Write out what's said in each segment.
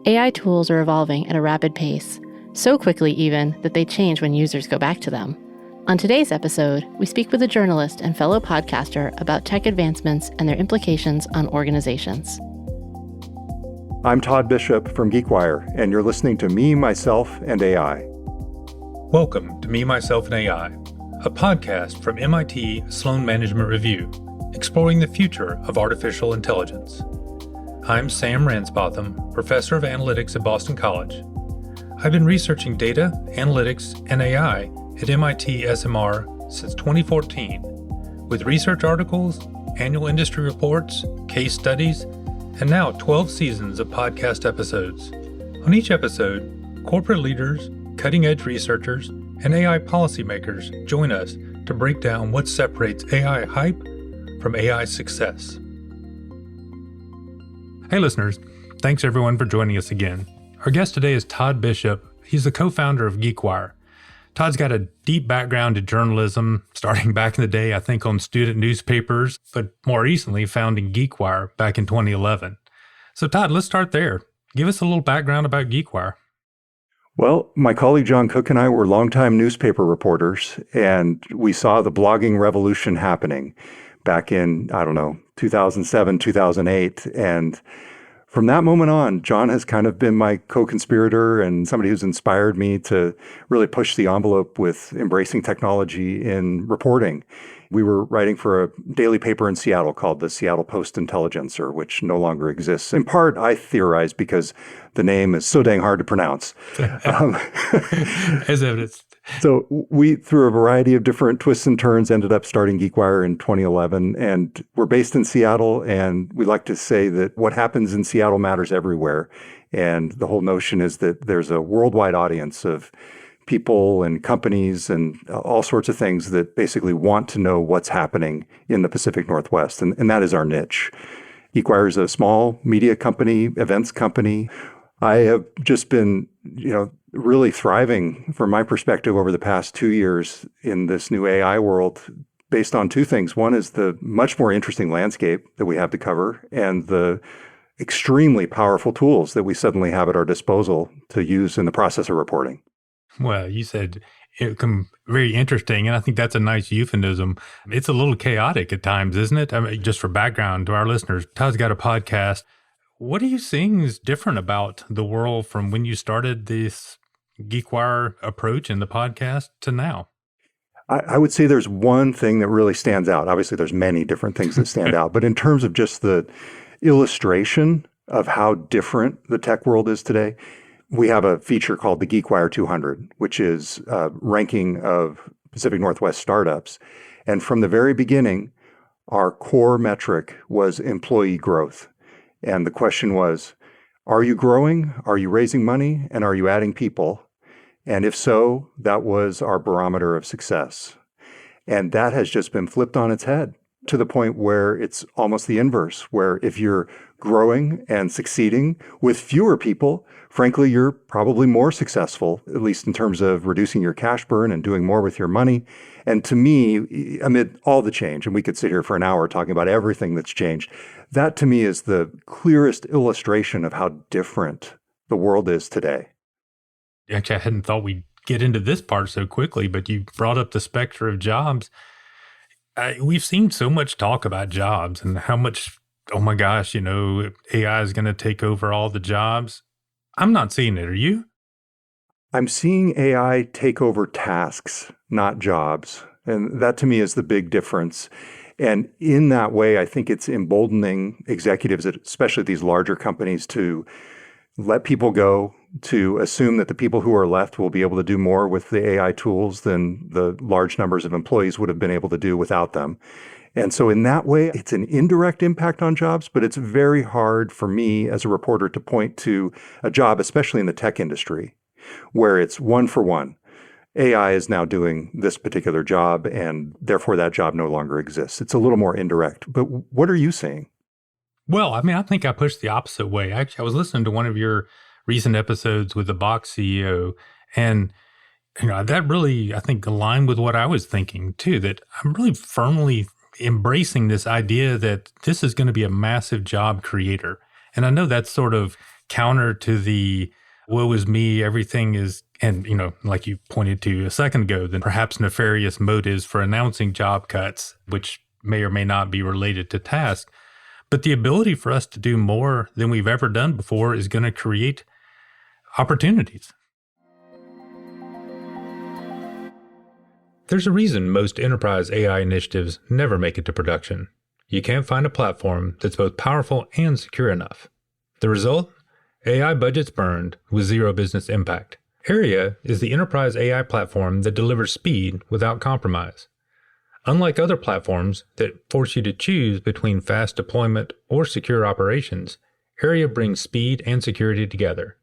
AI tools are evolving at a rapid pace, so quickly even that they change when users go back to them. On today's episode, we speak with a journalist and fellow podcaster about tech advancements and their implications on organizations. I'm Todd Bishop from GeekWire, and you're listening to Me, Myself, and AI. Welcome to Me, Myself, and AI, a podcast from MIT Sloan Management Review, exploring the future of artificial intelligence. I'm Sam Ransbotham, professor of analytics at Boston College. I've been researching data, analytics, and AI at MIT SMR since 2014, with research articles, annual industry reports, case studies, and now 12 seasons of podcast episodes. On each episode, corporate leaders, cutting-edge researchers, and AI policymakers join us to break down what separates AI hype from AI success. Hey listeners, thanks everyone for joining us again. Our guest today is Todd Bishop. He's the co-founder of GeekWire. Todd's got a deep background in journalism, starting back in the day, I think, on student newspapers, but more recently founding GeekWire back in 2011. So Todd, let's start there. Give us a little background about GeekWire. Well, my colleague John Cook and I were longtime newspaper reporters, and we saw the blogging revolution happening back in, 2007, 2008. And from that moment on, John has kind of been my co-conspirator and somebody who's inspired me to really push the envelope with embracing technology in reporting. We were writing for a daily paper in Seattle called the Seattle Post-Intelligencer, which no longer exists. In part, I theorize because the name is so dang hard to pronounce. As evidenced. So we, through a variety of different twists and turns, ended up starting GeekWire in 2011. And we're based in Seattle, and we like to say that what happens in Seattle matters everywhere. And the whole notion is that there's a worldwide audience of people and companies and all sorts of things that basically want to know what's happening in the Pacific Northwest. And that is our niche. GeekWire is a small media company, events company. I have just been, really thriving from my perspective over the past 2 years in this new AI world based on two things. One is the much more interesting landscape that we have to cover and the extremely powerful tools that we suddenly have at our disposal to use in the process of reporting. Well, you said it become very interesting, and I think that's a nice euphemism. It's a little chaotic at times, isn't it? I mean, just for background to our listeners, Todd's got a podcast. What are you seeing is different about the world from when you started this GeekWire approach in the podcast to now? I would say there's one thing that really stands out. Obviously, there's many different things that stand out, but in terms of just the illustration of how different the tech world is today, we have a feature called the GeekWire 200, which is a ranking of Pacific Northwest startups. And from the very beginning, our core metric was employee growth. And the question was, are you growing? Are you raising money? And are you adding people? And if so, that was our barometer of success. And that has just been flipped on its head to the point where it's almost the inverse, where if you're growing and succeeding with fewer people, frankly, you're probably more successful, at least in terms of reducing your cash burn and doing more with your money. And to me, amid all the change, and we could sit here for an hour talking about everything that's changed, that to me is the clearest illustration of how different the world is today. Actually, I hadn't thought we'd get into this part so quickly, but you brought up the specter of jobs. We've seen so much talk about jobs and how much, oh my gosh, AI is going to take over all the jobs. I'm not seeing it. Are you? I'm seeing AI take over tasks, not jobs. And that to me is the big difference. And in that way, I think it's emboldening executives, especially these larger companies, to let people go, to assume that the people who are left will be able to do more with the AI tools than the large numbers of employees would have been able to do without them. And so in that way, it's an indirect impact on jobs, but it's very hard for me as a reporter to point to a job, especially in the tech industry, where it's one for one. AI is now doing this particular job, and therefore that job no longer exists. It's a little more indirect. But what are you seeing? Well, I think I pushed the opposite way. Actually, I was listening to one of your recent episodes with the Box CEO, and that really, I think, aligned with what I was thinking too, that I'm really firmly embracing this idea that this is going to be a massive job creator. And I know that's sort of counter to the woe is me, everything is, and, like you pointed to a second ago, then perhaps nefarious motives for announcing job cuts, which may or may not be related to tasks. But the ability for us to do more than we've ever done before is going to create opportunities. There's a reason most enterprise AI initiatives never make it to production. You can't find a platform that's both powerful and secure enough. The result? AI budgets burned with zero business impact. Aria is the enterprise AI platform that delivers speed without compromise. Unlike other platforms that force you to choose between fast deployment or secure operations, Aria brings speed and security together.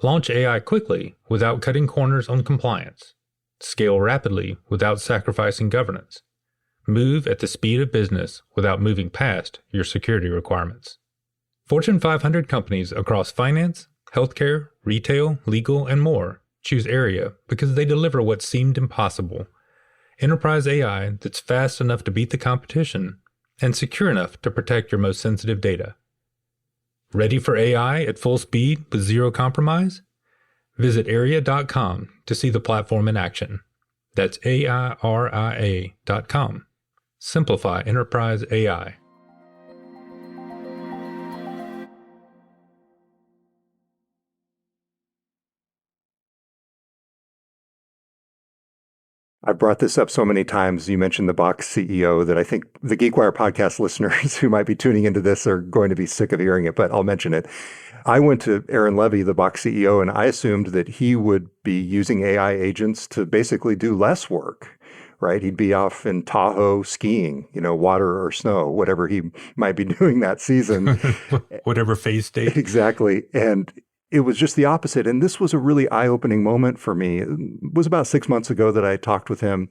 Launch AI quickly without cutting corners on compliance. Scale rapidly without sacrificing governance. Move at the speed of business without moving past your security requirements. Fortune 500 companies across finance, healthcare, retail, legal, and more choose Aria because they deliver what seemed impossible. Enterprise AI that's fast enough to beat the competition and secure enough to protect your most sensitive data. Ready for AI at full speed with zero compromise? Visit Aria.com to see the platform in action. That's AIRIA.com. Simplify enterprise AI. I've brought this up so many times. You mentioned the Box CEO that I think the GeekWire podcast listeners who might be tuning into this are going to be sick of hearing it, but I'll mention it. I went to Aaron Levy, the Box CEO, and I assumed that he would be using AI agents to basically do less work, right? He'd be off in Tahoe skiing, water or snow, whatever he might be doing that season. Whatever phase state. Exactly. And it was just the opposite. And this was a really eye-opening moment for me. It was about 6 months ago that I talked with him.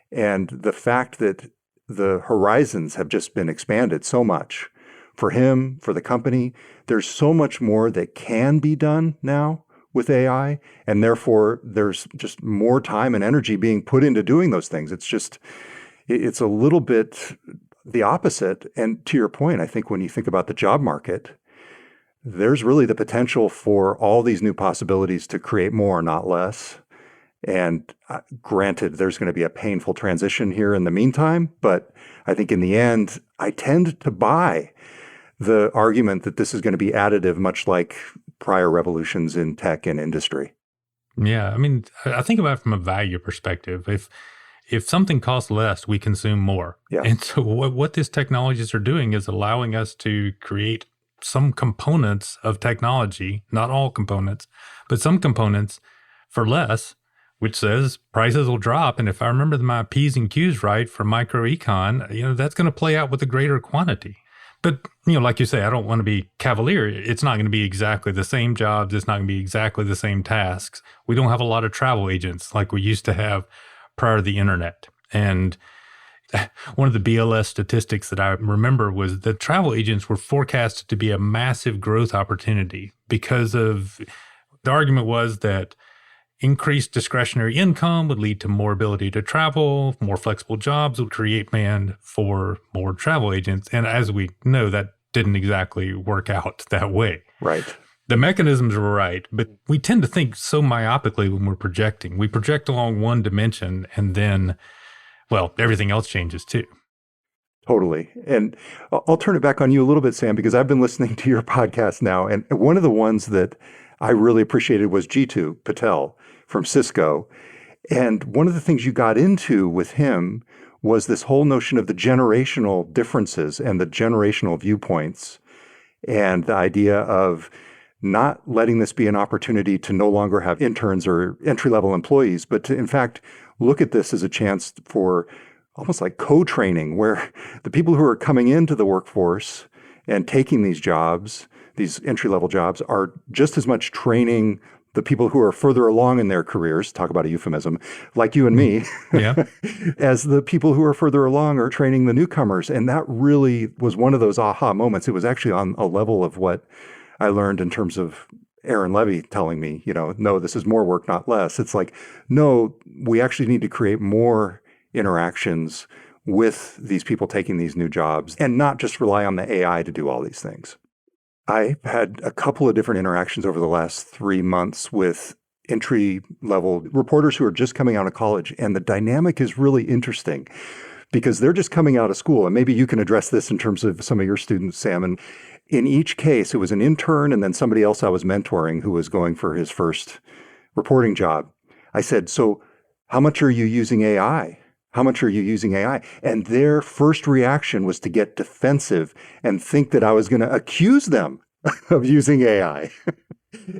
And the fact that the horizons have just been expanded so much for him, for the company, there's so much more that can be done now with AI. And therefore, there's just more time and energy being put into doing those things. It's a little bit the opposite. And to your point, I think when you think about the job market, there's really the potential for all these new possibilities to create more, not less. And granted, there's going to be a painful transition here in the meantime, but I think in the end, I tend to buy the argument that this is going to be additive, much like prior revolutions in tech and industry. Yeah, I think about it from a value perspective. If something costs less, we consume more. Yeah. And so what these technologies are doing is allowing us to create some components of technology, not all components, but some components for less, which says prices will drop. And if I remember my P's and Q's right for microecon, that's going to play out with a greater quantity. But, like you say, I don't want to be cavalier. It's not going to be exactly the same jobs. It's not going to be exactly the same tasks. We don't have a lot of travel agents like we used to have prior to the internet. And one of the BLS statistics that I remember was that travel agents were forecasted to be a massive growth opportunity because of the argument was that increased discretionary income would lead to more ability to travel, more flexible jobs would create demand for more travel agents. And as we know, that didn't exactly work out that way. Right. The mechanisms were right, but we tend to think so myopically when we're projecting. We project along one dimension and then everything else changes too. Totally. And I'll turn it back on you a little bit, Sam, because I've been listening to your podcast now. And one of the ones that I really appreciated was Jitu Patel from Cisco. And one of the things you got into with him was this whole notion of the generational differences and the generational viewpoints and the idea of not letting this be an opportunity to no longer have interns or entry-level employees, but to, in fact, look at this as a chance for almost like co-training, where the people who are coming into the workforce and taking these jobs, these entry-level jobs, are just as much training the people who are further along in their careers, talk about a euphemism, like you and me, yeah. as the people who are further along are training the newcomers. And that really was one of those aha moments. It was actually on a level of what I learned in terms of Aaron Levy telling me, no, this is more work, not less. It's like, no, we actually need to create more interactions with these people taking these new jobs and not just rely on the AI to do all these things. I had a couple of different interactions over the last 3 months with entry-level reporters who are just coming out of college, and the dynamic is really interesting because they're just coming out of school, and maybe you can address this in terms of some of your students, Sam. And in each case, it was an intern and then somebody else I was mentoring who was going for his first reporting job. I said, so how much are you using AI? How much are you using AI? And their first reaction was to get defensive and think that I was going to accuse them of using AI.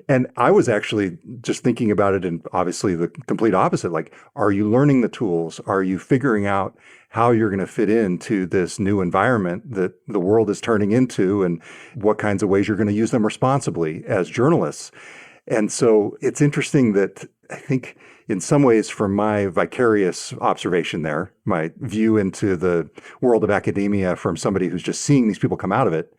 And I was actually just thinking about it in obviously the complete opposite. Like, are you learning the tools? Are you figuring out how you're going to fit into this new environment that the world is turning into and what kinds of ways you're going to use them responsibly as journalists? And so it's interesting that I think in some ways, from my vicarious observation there, my view into the world of academia from somebody who's just seeing these people come out of it,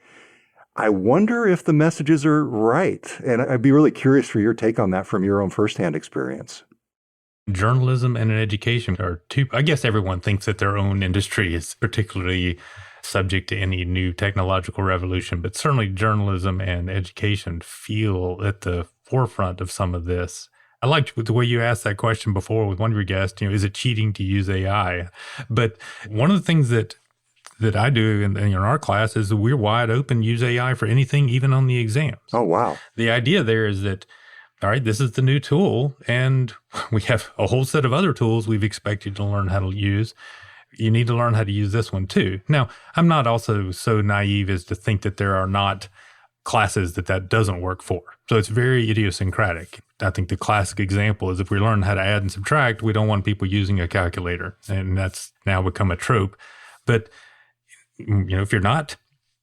I wonder if the messages are right. And I'd be really curious for your take on that from your own firsthand experience. Journalism and education are two, I guess everyone thinks that their own industry is particularly subject to any new technological revolution, but certainly journalism and education feel at the forefront of some of this. I liked the way you asked that question before with one of your guests, is it cheating to use AI? But one of the things that I do in our class is that we're wide open, use AI for anything, even on the exams. Oh, wow. The idea there is that, all right, this is the new tool, and we have a whole set of other tools we've expected to learn how to use. You need to learn how to use this one too. Now, I'm not also so naive as to think that there are not classes that doesn't work for. So it's very idiosyncratic. I think the classic example is if we learn how to add and subtract, we don't want people using a calculator. And that's now become a trope. But, if you're not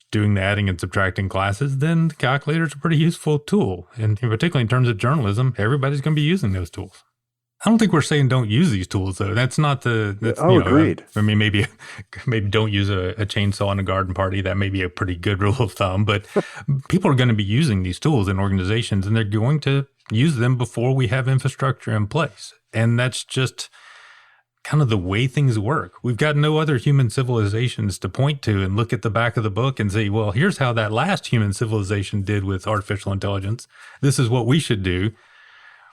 doing the adding and subtracting classes, then the calculator is a pretty useful tool. And particularly in terms of journalism, everybody's going to be using those tools. I don't think we're saying don't use these tools, though. That's not agreed. Maybe don't use a chainsaw in a garden party. That may be a pretty good rule of thumb. But people are going to be using these tools in organizations, and they're going to use them before we have infrastructure in place. And that's just kind of the way things work. We've got no other human civilizations to point to and look at the back of the book and say, well, here's how that last human civilization did with artificial intelligence. This is what we should do.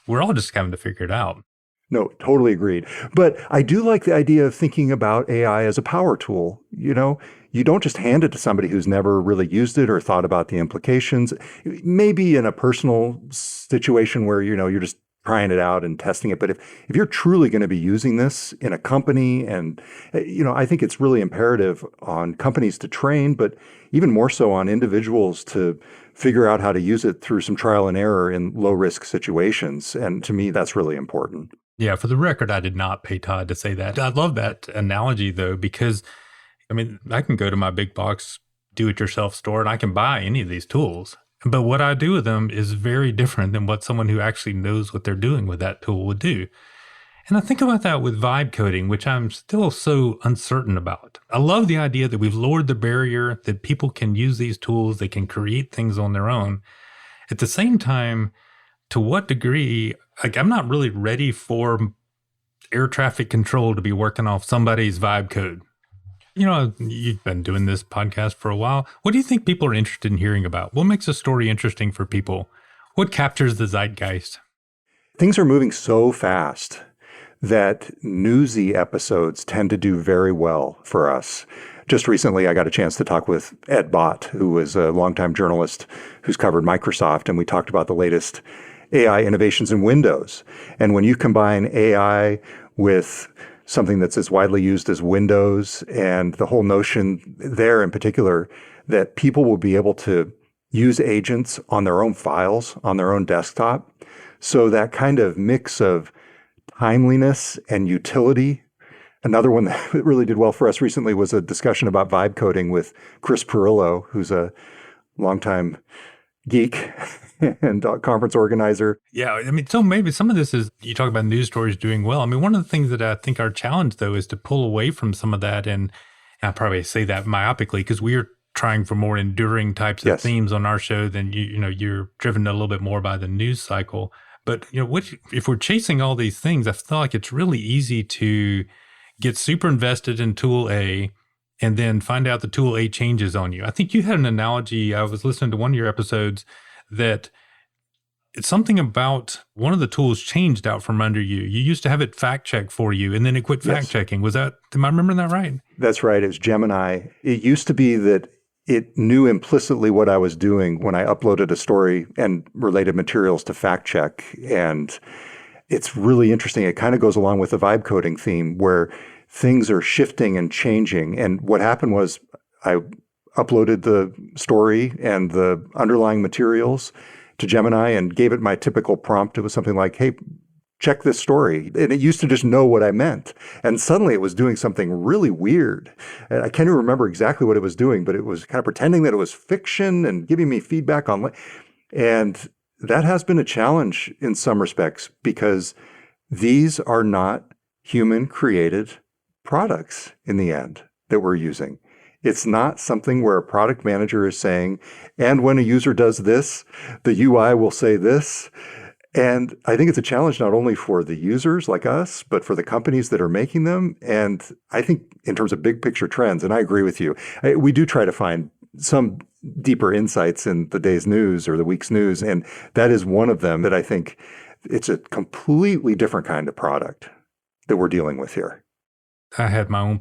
We're all just having to figure it out. No, totally agreed. But I do like the idea of thinking about AI as a power tool. You don't just hand it to somebody who's never really used it or thought about the implications. Maybe in a personal situation where, you're just trying it out and testing it. But if you're truly going to be using this in a company, and, I think it's really imperative on companies to train, but even more so on individuals to figure out how to use it through some trial and error in low risk situations. And to me, that's really important. Yeah, for the record, I did not pay Todd to say that. I love that analogy, though, because, I can go to my big box do-it-yourself store and I can buy any of these tools. But what I do with them is very different than what someone who actually knows what they're doing with that tool would do. And I think about that with vibe coding, which I'm still so uncertain about. I love the idea that we've lowered the barrier, that people can use these tools, they can create things on their own. At the same time, to what degree, I'm not really ready for air traffic control to be working off somebody's vibe code. You've been doing this podcast for a while. What do you think people are interested in hearing about? What makes a story interesting for people? What captures the zeitgeist? Things are moving so fast that newsy episodes tend to do very well for us. Just recently, I got a chance to talk with Ed Bott, who was a longtime journalist who's covered Microsoft, and we talked about the latest AI innovations in Windows. And when you combine AI with something that's as widely used as Windows, and the whole notion there in particular that people will be able to use agents on their own files, on their own desktop. So that kind of mix of timeliness and utility. Another one that really did well for us recently was a discussion about vibe coding with Chris Perillo, who's a longtime geek and conference organizer. Yeah, so maybe some of this is, you talk about news stories doing well. One of the things that I think our challenge, though, is to pull away from some of that. And I probably say that myopically because we are trying for more enduring types of themes on our show than you're driven a little bit more by the news cycle. But if we're chasing all these things, I feel like it's really easy to get super invested in tool A and then find out the tool A changes on you. I think you had an analogy. I was listening to one of your episodes that it's something about one of the tools changed out from under you. You used to have it fact check for you, and then it quit fact checking. Am I remembering that right? That's right. It was Gemini. It used to be that it knew implicitly what I was doing when I uploaded a story and related materials to fact check. And it's really interesting. It kind of goes along with the vibe coding theme where things are shifting and changing. And what happened was I uploaded the story and the underlying materials to Gemini and gave it my typical prompt. It was something like, hey, check this story. And it used to just know what I meant. And suddenly it was doing something really weird. And I can't even remember exactly what it was doing, but it was kind of pretending that it was fiction and giving me feedback on. And that has been a challenge in some respects because these are not human created products in the end that we're using. It's not something where a product manager is saying, and when a user does this, the UI will say this. And I think it's a challenge not only for the users like us, but for the companies that are making them. And I think in terms of big picture trends, and I agree with you, we do try to find some deeper insights in the day's news or the week's news. And that is one of them that I think it's a completely different kind of product that we're dealing with here. I had my own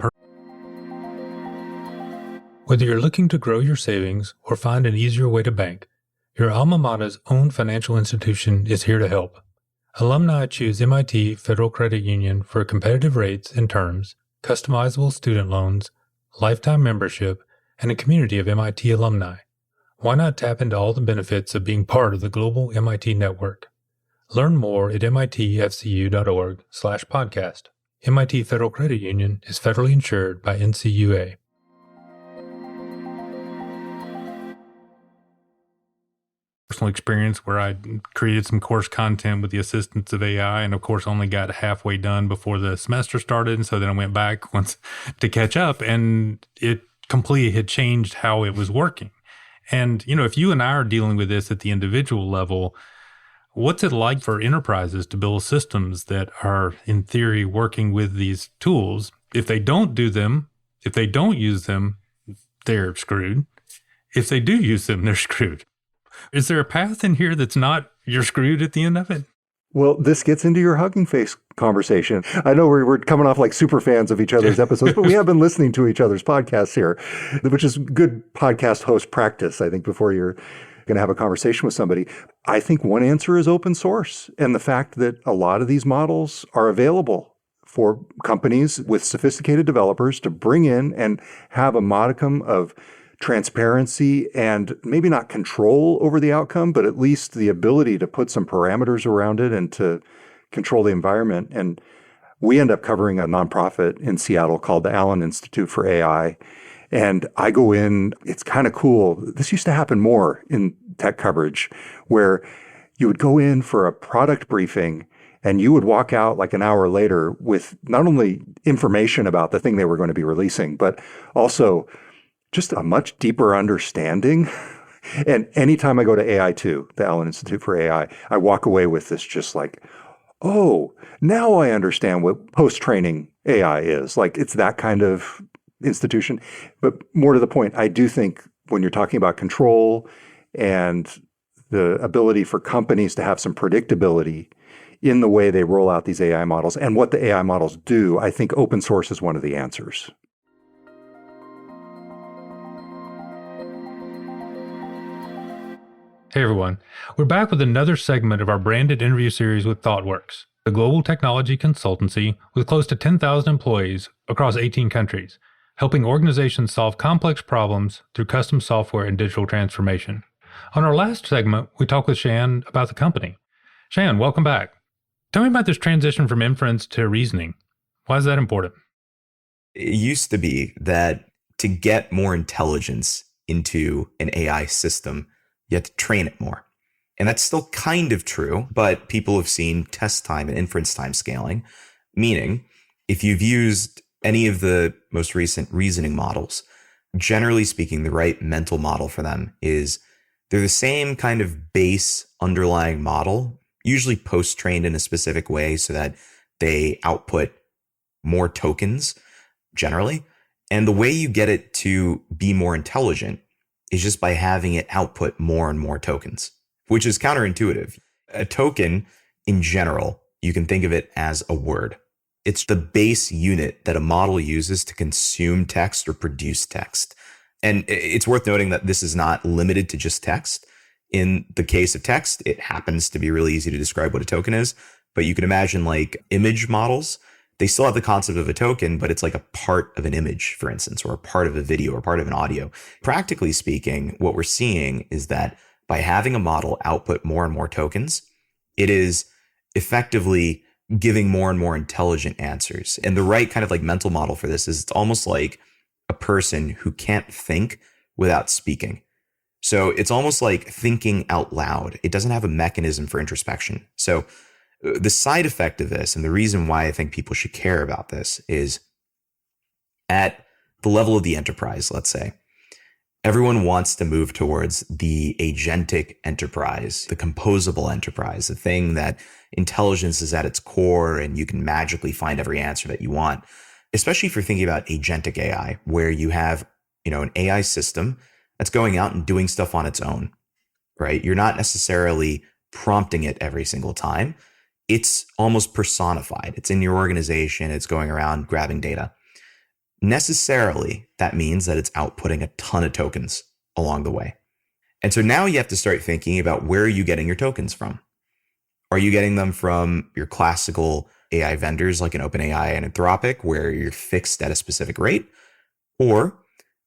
Whether you're looking to grow your savings or find an easier way to bank, your alma mater's own financial institution is here to help. Alumni choose MIT Federal Credit Union for competitive rates and terms, customizable student loans, lifetime membership, and a community of MIT alumni. Why not tap into all the benefits of being part of the global MIT network? Learn more at mitfcu.org/podcast. MIT Federal Credit Union is federally insured by NCUA. Personal experience where I created some course content with the assistance of AI and of course only got halfway done before the semester started. And so then I went back once to catch up and it completely had changed how it was working. And, if you and I are dealing with this at the individual level, what's it like for enterprises to build systems that are in theory working with these tools? If they don't do them, if they don't use them, they're screwed. If they do use them, they're screwed. Is there a path in here that's not you're screwed at the end of it? Well, this gets into your Hugging Face conversation. I know we're coming off like super fans of each other's episodes, but we have been listening to each other's podcasts here, which is good podcast host practice, I think, before you're going to have a conversation with somebody. I think one answer is open source and the fact that a lot of these models are available for companies with sophisticated developers to bring in and have a modicum of transparency and maybe not control over the outcome, but at least the ability to put some parameters around it and to control the environment. And we end up covering a nonprofit in Seattle called the Allen Institute for AI. And I go in, it's kind of cool. This used to happen more in tech coverage where you would go in for a product briefing and you would walk out like an hour later with not only information about the thing they were going to be releasing, but also just a much deeper understanding. And anytime I go to AI2, the Allen Institute for AI, I walk away with this just like, oh, now I understand what post-training AI is. Like it's that kind of institution. But more to the point, I do think when you're talking about control and the ability for companies to have some predictability in the way they roll out these AI models and what the AI models do, I think open source is one of the answers. Hey everyone, we're back with another segment of our branded interview series with ThoughtWorks, the global technology consultancy with close to 10,000 employees across 18 countries, helping organizations solve complex problems through custom software and digital transformation. On our last segment, we talked with Shan about the company. Shan, welcome back. Tell me about this transition from inference to reasoning. Why is that important? It used to be that to get more intelligence into an AI system, you have to train it more. And that's still kind of true, but people have seen test time and inference time scaling, meaning if you've used any of the most recent reasoning models, generally speaking, the right mental model for them is they're the same kind of base underlying model, usually post-trained in a specific way so that they output more tokens generally. And the way you get it to be more intelligent is just by having it output more and more tokens, which is counterintuitive. A token in general, you can think of it as a word. It's the base unit that a model uses to consume text or produce text. And it's worth noting that this is not limited to just text. In the case of text, it happens to be really easy to describe what a token is. But you can imagine like image models, they still have the concept of a token, but it's like a part of an image, for instance, or a part of a video or part of an audio. Practically speaking, what we're seeing is that by having a model output more and more tokens, it is effectively giving more and more intelligent answers. And the right kind of like mental model for this is it's almost like a person who can't think without speaking. So it's almost like thinking out loud. It doesn't have a mechanism for introspection. So the side effect of this, and the reason why I think people should care about this, is at the level of the enterprise, let's say, everyone wants to move towards the agentic enterprise, the composable enterprise, the thing that intelligence is at its core and you can magically find every answer that you want, especially if you're thinking about agentic AI, where you have, an AI system that's going out and doing stuff on its own, right? You're not necessarily prompting it every single time. It's almost personified. It's in your organization. It's going around grabbing data. Necessarily, that means that it's outputting a ton of tokens along the way. And so now you have to start thinking about where are you getting your tokens from? Are you getting them from your classical AI vendors like an OpenAI and Anthropic, where you're fixed at a specific rate? Or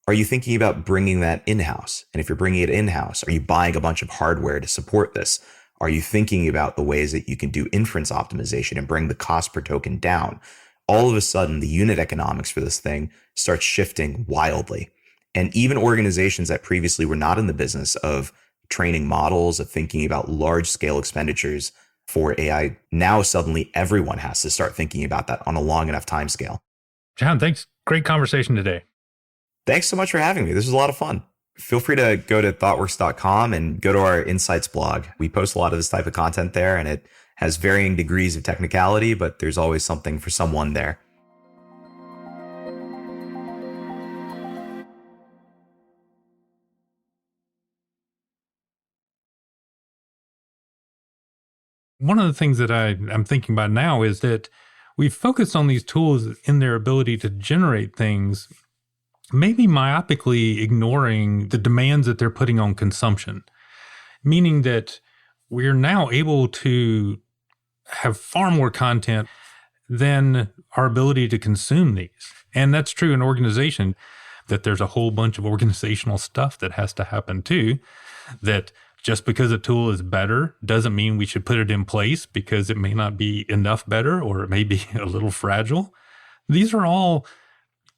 are you thinking about bringing that in-house? And if you're bringing it in-house, are you buying a bunch of hardware to support this? Are you thinking about the ways that you can do inference optimization and bring the cost per token down? All of a sudden, the unit economics for this thing starts shifting wildly. And even organizations that previously were not in the business of training models, of thinking about large scale expenditures for AI, now suddenly everyone has to start thinking about that on a long enough time scale. John, thanks. Great conversation today. Thanks so much for having me. This was a lot of fun. Feel free to go to thoughtworks.com and go to our Insights blog. We post a lot of this type of content there, and it has varying degrees of technicality, but there's always something for someone there. One of the things that I'm thinking about now is that we've focused on these tools in their ability to generate things, maybe myopically ignoring the demands that they're putting on consumption, meaning that we're now able to have far more content than our ability to consume these. And that's true in organization, that there's a whole bunch of organizational stuff that has to happen too, that just because a tool is better doesn't mean we should put it in place because it may not be enough better or it may be a little fragile. These are all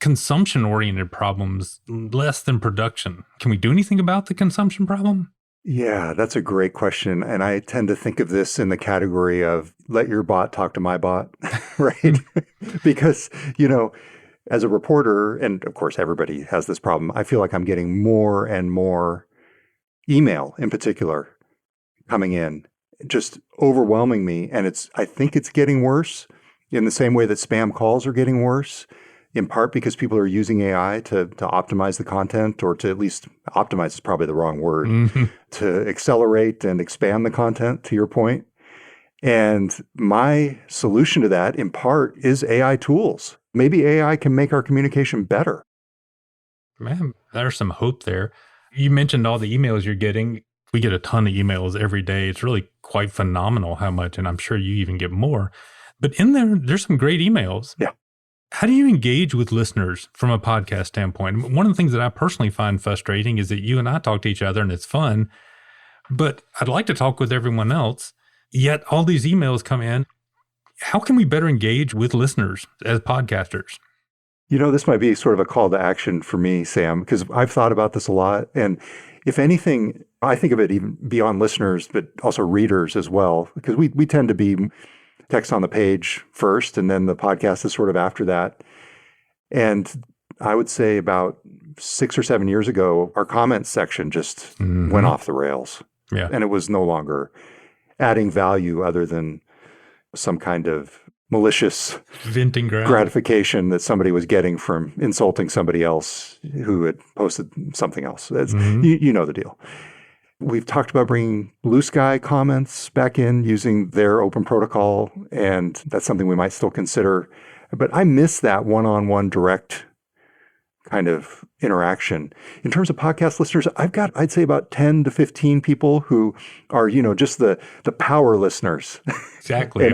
consumption-oriented problems, less than production. Can we do anything about the consumption problem? Yeah, that's a great question. And I tend to think of this in the category of let your bot talk to my bot, right? Because, as a reporter, and of course everybody has this problem, I feel like I'm getting more and more email in particular coming in, just overwhelming me. And I think it's getting worse in the same way that spam calls are getting worse, in part because people are using AI to optimize the content, or to at least optimize is probably the wrong word, to accelerate and expand the content, to your point. And my solution to that, in part, is AI tools. Maybe AI can make our communication better. Man, there's some hope there. You mentioned all the emails you're getting. We get a ton of emails every day. It's really quite phenomenal how much, and I'm sure you even get more. But in there's some great emails. Yeah. How do you engage with listeners from a podcast standpoint? One of the things that I personally find frustrating is that you and I talk to each other and it's fun, but I'd like to talk with everyone else, yet all these emails come in. How can we better engage with listeners as podcasters? This might be sort of a call to action for me, Sam, because I've thought about this a lot. And if anything, I think of it even beyond listeners, but also readers as well, because we tend to be text on the page first, and then the podcast is sort of after that. And I would say about 6 or 7 years ago, our comments section just went off the rails. Yeah. And it was no longer adding value other than some kind of malicious venting ground gratification that somebody was getting from insulting somebody else who had posted something else. You know the deal. We've talked about bringing blue sky comments back in using their open protocol, and that's something we might still consider. But I miss that one-on-one direct kind of interaction. In terms of podcast listeners, I've got, I'd say, about 10 to 15 people who are, just the power listeners. Exactly.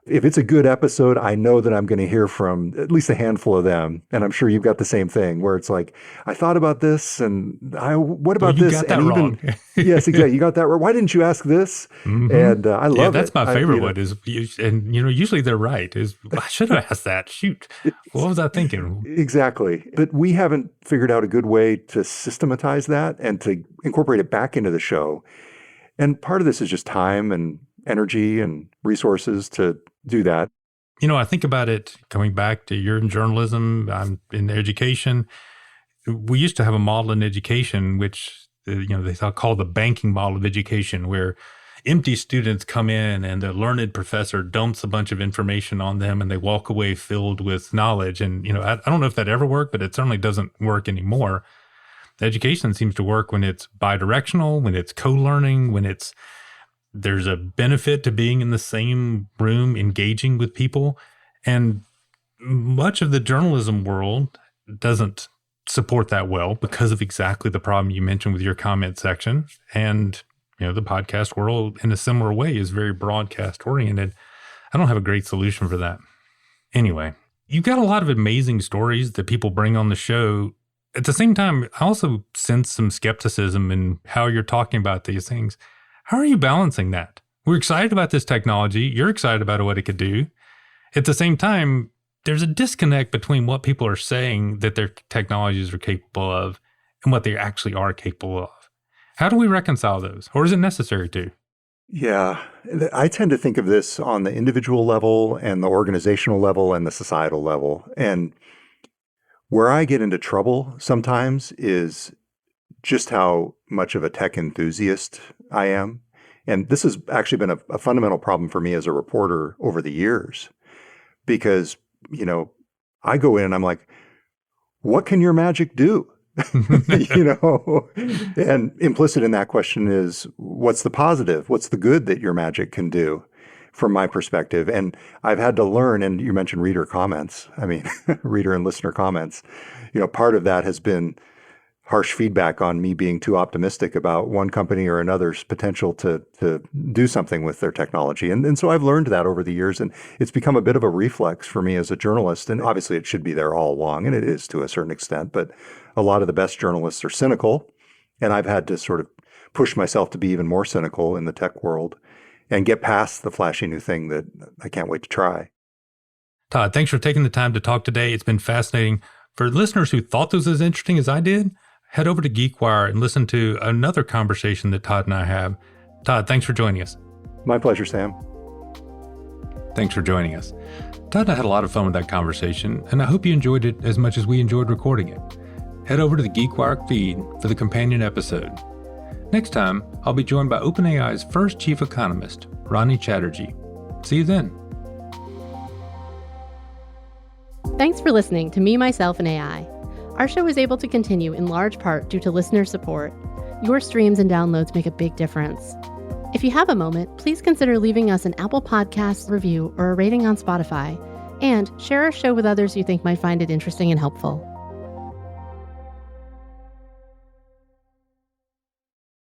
If it's a good episode, I know that I'm going to hear from at least a handful of them. And I'm sure you've got the same thing where it's like, I thought about this and what about you this? got that and wrong. Yes, exactly. You got that wrong. Why didn't you ask this? And I love it. That's my favorite one and usually they're right. I should have asked that. Shoot. What was I thinking? Exactly. But we haven't figured out a good way to systematize that and to incorporate it back into the show. And part of this is just time and energy and resources to do that. I think about it coming back to you're in journalism, I'm in education. We used to have a model in education, which, they called the banking model of education, where empty students come in and the learned professor dumps a bunch of information on them and they walk away filled with knowledge. And, I don't know if that ever worked, but it certainly doesn't work anymore. Education seems to work when it's bidirectional, when it's co-learning, when there's a benefit to being in the same room, engaging with people. And much of the journalism world doesn't support that well because of exactly the problem you mentioned with your comment section. And, the podcast world in a similar way is very broadcast oriented. I don't have a great solution for that. Anyway, you've got a lot of amazing stories that people bring on the show. At the same time, I also sense some skepticism in how you're talking about these things. How are you balancing that? We're excited about this technology. You're excited about what it could do. At the same time, there's a disconnect between what people are saying that their technologies are capable of and what they actually are capable of. How do we reconcile those? Or is it necessary to? Yeah, I tend to think of this on the individual level and the organizational level and the societal level. And where I get into trouble sometimes is just how much of a tech enthusiast I am. And this has actually been a fundamental problem for me as a reporter over the years. Because, I go in and I'm like, what can your magic do? And implicit in that question is, what's the positive? What's the good that your magic can do from my perspective? And I've had to learn, and you mentioned reader comments. Reader and listener comments. Part of that has been harsh feedback on me being too optimistic about one company or another's potential to do something with their technology. And so I've learned that over the years, and it's become a bit of a reflex for me as a journalist. And obviously it should be there all along, and it is to a certain extent, but a lot of the best journalists are cynical, and I've had to sort of push myself to be even more cynical in the tech world and get past the flashy new thing that I can't wait to try. Todd, thanks for taking the time to talk today. It's been fascinating. For listeners who thought this was as interesting as I did, head over to GeekWire and listen to another conversation that Todd and I have. Todd, thanks for joining us. My pleasure, Sam. Thanks for joining us. Todd and I had a lot of fun with that conversation, and I hope you enjoyed it as much as we enjoyed recording it. Head over to the GeekWire feed for the companion episode. Next time, I'll be joined by OpenAI's first chief economist, Ronnie Chatterjee. See you then. Thanks for listening to Me, Myself, and AI. Our show is able to continue in large part due to listener support. Your streams and downloads make a big difference. If you have a moment, please consider leaving us an Apple Podcasts review or a rating on Spotify, and share our show with others you think might find it interesting and helpful.